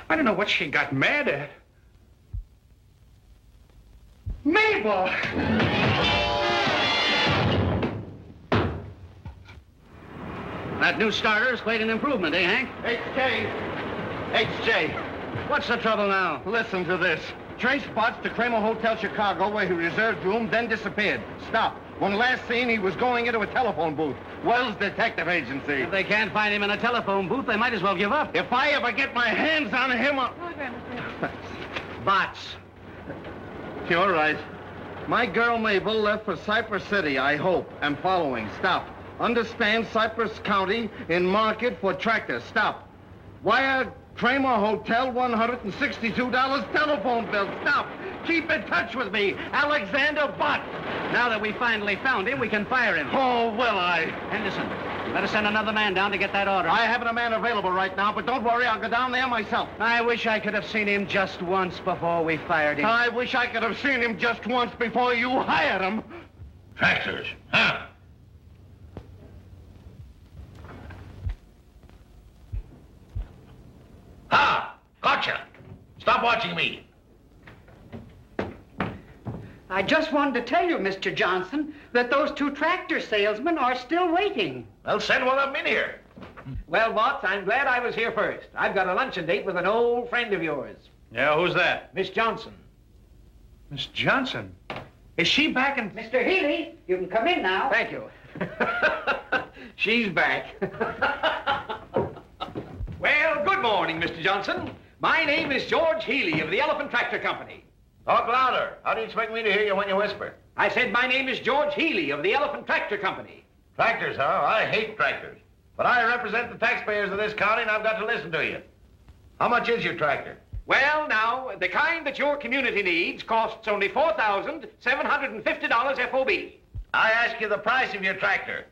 I don't know what she got mad at. Mabel! That new starter's quite an improvement, eh, Hank? HJ. What's the trouble now? Listen to this. Traced Botts to Kramer Hotel Chicago, where he reserved room, then disappeared. Stop. When last seen, he was going into a telephone booth. Wells Detective Agency. If they can't find him in a telephone booth, they might as well give up. If I ever get my hands on him, Botts. You're right. My girl Mabel left for Cypress City, I hope. I'm following. Stop. Understand Cypress County in market for tractors. Stop. Wire Kramer Hotel, $162 telephone bill. Stop. Keep in touch with me. Alexander Botts. Now that we finally found him, we can fire him. Oh, will I? Henderson, you better send another man down to get that order. I haven't a man available right now, but don't worry, I'll go down there myself. I wish I could have seen him just once before we fired him. I wish I could have seen him just once before you hired him. Tractors, huh? Ha! Gotcha! Stop watching me. I just wanted to tell you, Mr. Johnson, that those two tractor salesmen are still waiting. Well, send one of them in here. Well, Botts, I'm glad I was here first. I've got a luncheon date with an old friend of yours, Yeah, who's that? Miss Johnson. Miss Johnson. Is she back in... Mr. Healy, you can come in now. Thank you. She's back. Well, good morning, Mr. Johnson. My name is George Healy of the Elephant Tractor Company. Talk louder. How do you expect me to hear you when you whisper? I said my name is George Healy of the Elephant Tractor Company. Tractors, huh? I hate tractors. But I represent the taxpayers of this county, and I've got to listen to you. How much is your tractor? Well, now, the kind that your community needs costs only $4,750 FOB. I ask you the price of your tractor.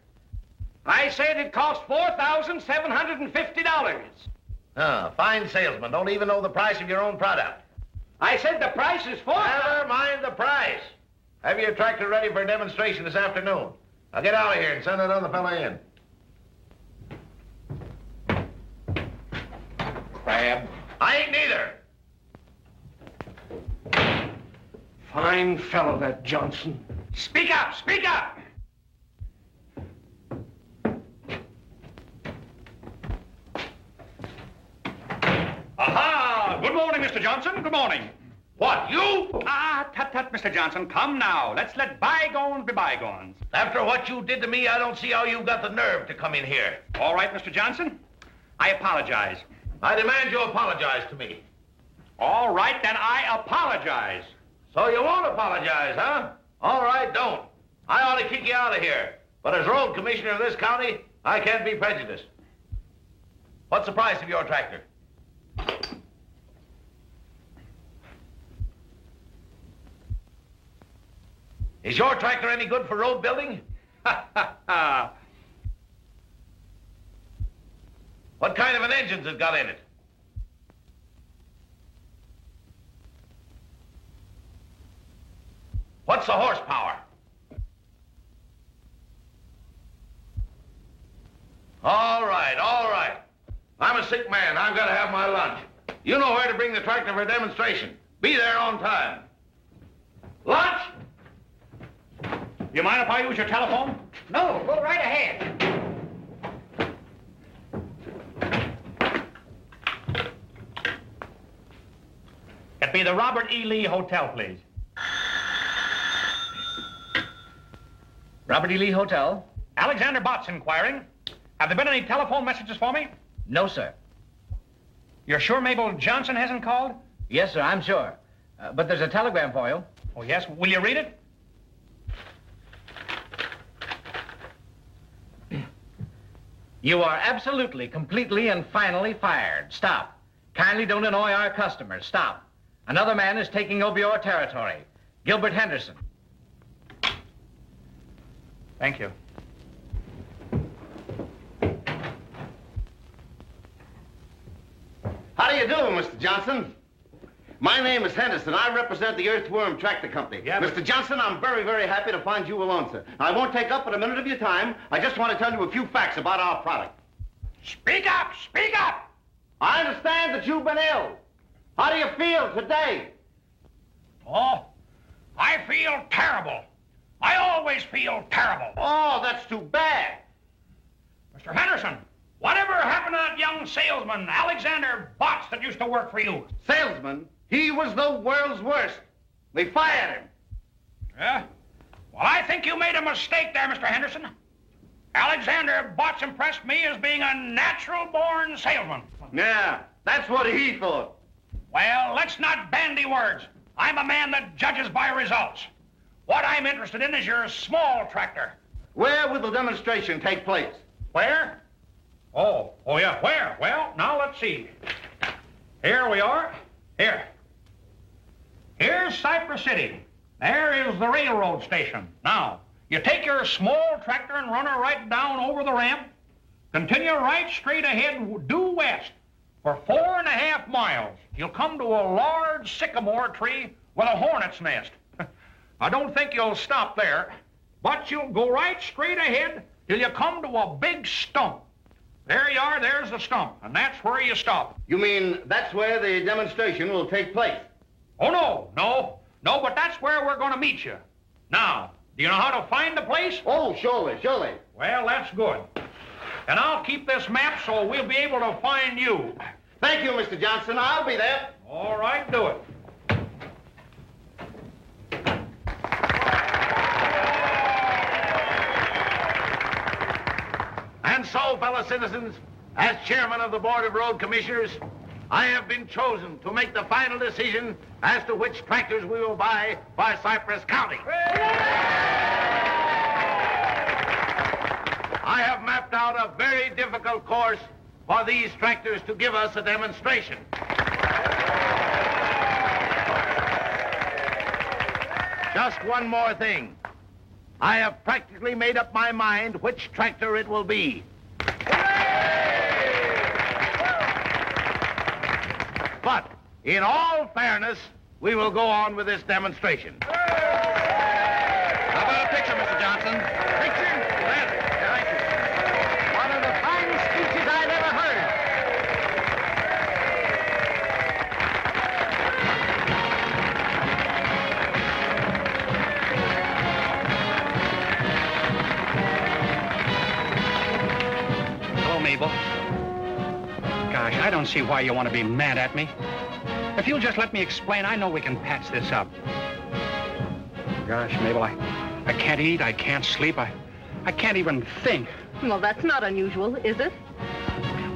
I said it cost $4,750. Fine salesman. Don't even know the price of your own product. I said the price is Never mind the price. Have your tractor ready for a demonstration this afternoon. Now get out of here and send another fella in. Crab. I ain't neither. Fine fellow, that Johnson. Speak up! Speak up! Aha! Good morning, Mr. Johnson. Good morning. What, you? Tut, Mr. Johnson. Come now. Let's let bygones be bygones. After what you did to me, I don't see how you've got the nerve to come in here. All right, Mr. Johnson. I apologize. I demand you apologize to me. All right, then I apologize. So you won't apologize, huh? All right, don't. I ought to kick you out of here. But as road commissioner of this county, I can't be prejudiced. What's the price of your tractor? Is your tractor any good for road building? What kind of an engine's it got in it? What's the horsepower? All right, all right. I'm a sick man. I've got to have my lunch. You know where to bring the tractor for a demonstration. Be there on time. Lunch? You mind if I use your telephone? No, go right ahead. Get That be the Robert E. Lee Hotel, please. Robert E. Lee Hotel? Alexander Bott's inquiring. Have there been any telephone messages for me? No, sir. You're sure Mabel Johnson hasn't called? Yes, sir, I'm sure. But there's a telegram for you. Oh, yes? Will you read it? You are absolutely, completely, and finally fired. Stop. Kindly don't annoy our customers. Stop. Another man is taking over your territory. Gilbert Henderson. Thank you. How do you do, Mr. Johnson? My name is Henderson. I represent the Earthworm Tractor Company. Yeah, Mr. Johnson, I'm very, very happy to find you alone, sir. I won't take up but a minute of your time. I just want to tell you a few facts about our product. Speak up! Speak up! I understand that you've been ill. How do you feel today? Oh, I feel terrible. I always feel terrible. Oh, that's too bad. Mr. Henderson, whatever happened to that young salesman, Alexander Botts, that used to work for you? Salesman? He was the world's worst. We fired him. Yeah? Well, I think you made a mistake there, Mr. Henderson. Alexander Botts impressed me as being a natural-born salesman. Yeah, that's what he thought. Well, let's not bandy words. I'm a man that judges by results. What I'm interested in is your small tractor. Where will the demonstration take place? Where? Oh, yeah, where? Well, now let's see. Here we are. Here. Here's Cypress City. There is the railroad station. Now, you take your small tractor and run her right down over the ramp. Continue right straight ahead due west for 4.5 miles. You'll come to a large sycamore tree with a hornet's nest. I don't think you'll stop there, but you'll go right straight ahead till you come to a big stump. There you are, there's the stump, and that's where you stop. You mean that's where the demonstration will take place? Oh, no, but that's where we're going to meet you. Now, do you know how to find the place? Oh, surely. Well, that's good. And I'll keep this map so we'll be able to find you. Thank you, Mr. Johnson. I'll be there. All right, do it. And so, fellow citizens, as chairman of the Board of Road Commissioners, I have been chosen to make the final decision as to which tractors we will buy for Cypress County. I have mapped out a very difficult course for these tractors to give us a demonstration. Just one more thing. I have practically made up my mind which tractor it will be. But, in all fairness, we will go on with this demonstration. How about a picture, Mr. Johnson? Picture? Thank you. One of the finest speeches I've ever heard. Hello, Mabel. Gosh, I don't see why you want to be mad at me. If you'll just let me explain, I know we can patch this up. Gosh, Mabel, I can't eat, I can't sleep, I can't even think. Well, that's not unusual, is it?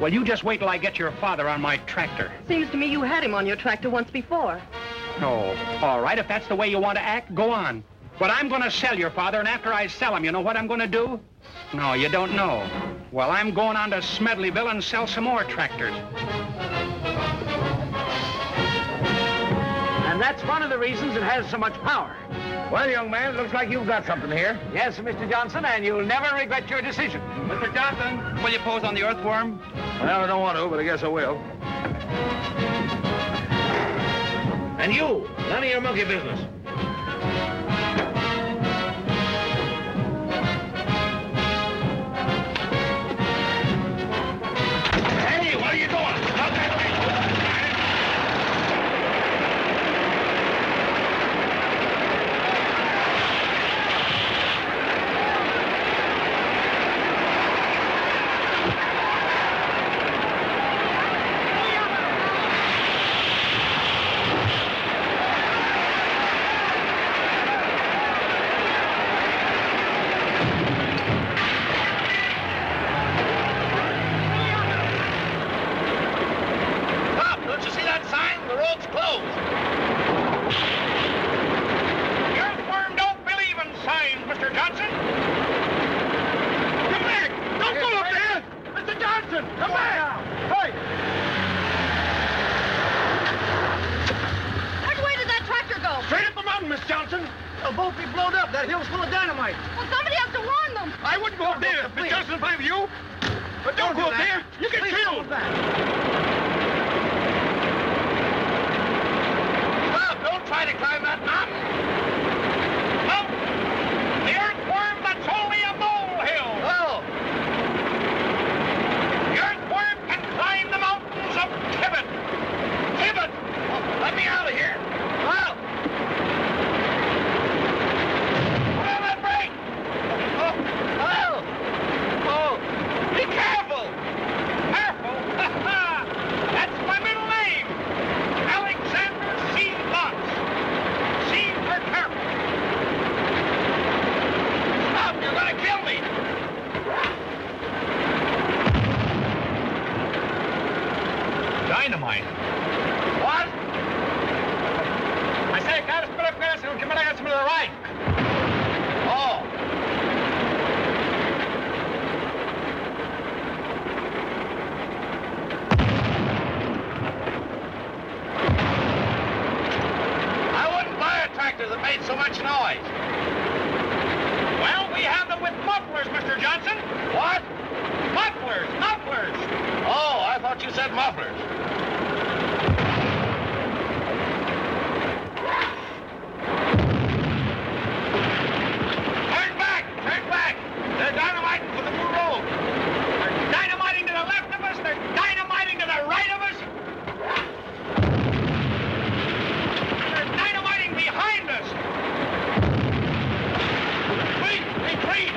Well, you just wait till I get your father on my tractor. Seems to me you had him on your tractor once before. Oh, all right, if that's the way you want to act, go on. But I'm going to sell your father, and after I sell him, you know what I'm going to do? No, you don't know. Well, I'm going on to Smedleyville and sell some more tractors. And that's one of the reasons it has so much power. Well, young man, it looks like you've got something here. Yes, Mr. Johnson, and you'll never regret your decision. Mr. Johnson, will you pose on the Earthworm? Well, I don't want to, but I guess I will. And you, none of your monkey business. Hey, what are you doing? Stop that thing. boat be blown up. That hill's full of dynamite. Well, somebody has to warn them. I wouldn't go up there. Miss Johnson, if I were you. But don't go up there. You get killed. Stop! Don't try to climb that mountain. Look! The earthworm, that's only a molehill. Oh! The earthworm can climb the mountains of Tibet. Tibet! Oh, let me out of here. Well! Put on that brake! Oh! Oh! Oh! Be careful! Careful? That's my middle name. Alexander C. Lutz. C for careful. Stop! You're gonna kill me! Dynamite. What? I say, cara, espera, se não queimar a to the right. Oh. I wouldn't buy a tractor that made so much noise. Well, we have them with mufflers, Mr. Johnson. What? Mufflers, mufflers. Oh, I thought you said mufflers. Turn back! Turn back! They're dynamiting for the new road. They're dynamiting to the left of us. They're dynamiting to the right of us. They're dynamiting behind us. Retreat! Retreat!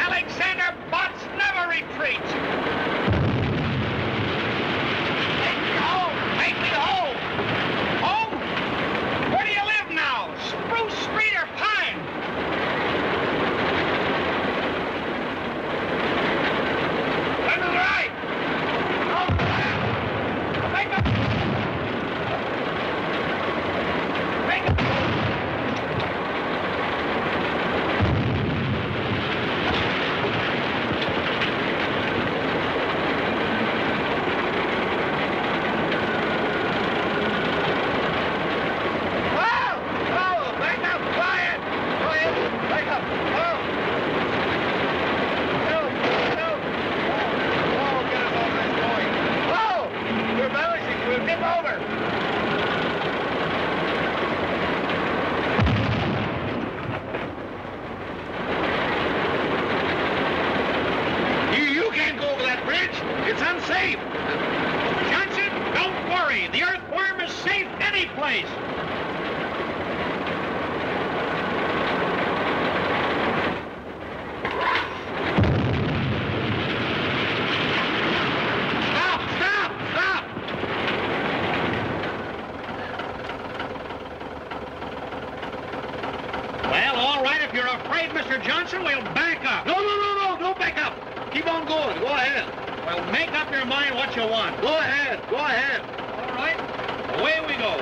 Alexander Botts never retreats. Take me home! Take me home! Home? Where do you live now? Spruce Street or Pine? Turn to the right! No, to the left! Make up. Make a... It's unsafe. Johnson, don't worry. The earthworm is safe any place. Stop! Stop! Stop! Well, all right. If you're afraid, Mr. Johnson, we'll back up. No, don't back up. Keep on going. Go ahead. Well, make up your mind what you want. Go ahead. Go ahead. All right. Away we go.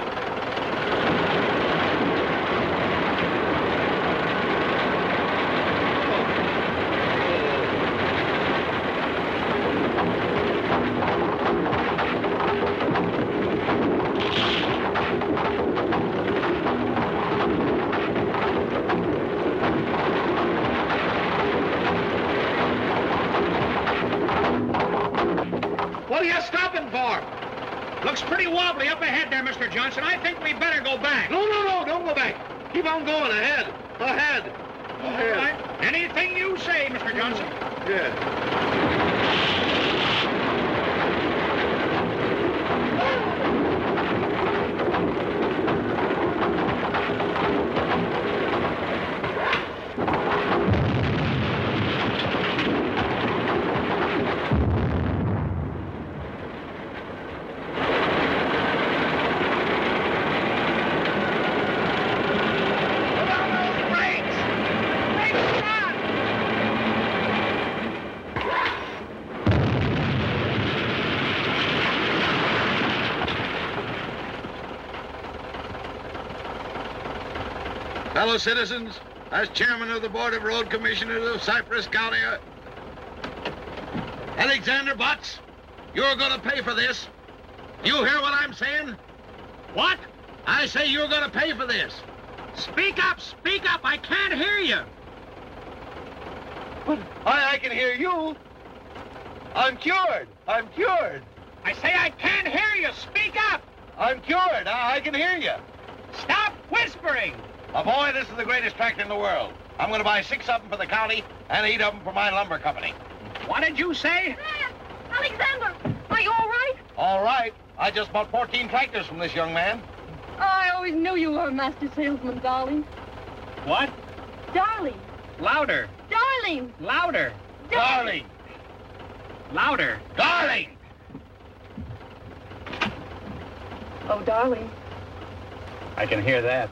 What are you stopping for? Looks pretty wobbly up ahead there, Mr. Johnson. I think we better go back. No, don't go back. Keep on going ahead. Ahead. All right. Anything you say, Mr. Johnson. Yeah. Fellow citizens, as chairman of the Board of Road Commissioners of Cypress County, Alexander Botts, you're going to pay for this. You hear what I'm saying? What? I say you're going to pay for this. Speak up, speak up. I can't hear you. But I can hear you. I'm cured. I'm cured. I say I can't hear you. Speak up. I'm cured. I can hear you. Stop whispering. My boy, this is the greatest tractor in the world. I'm going to buy 6 of them for the county and 8 of them for my lumber company. What did you say? Dad! Alexander! Are you all right? All right. I just bought 14 tractors from this young man. Oh, I always knew you were a master salesman, darling. What? Darling. Louder. Darling. Louder. Darling! Louder. Darling! Oh, darling. I can hear that.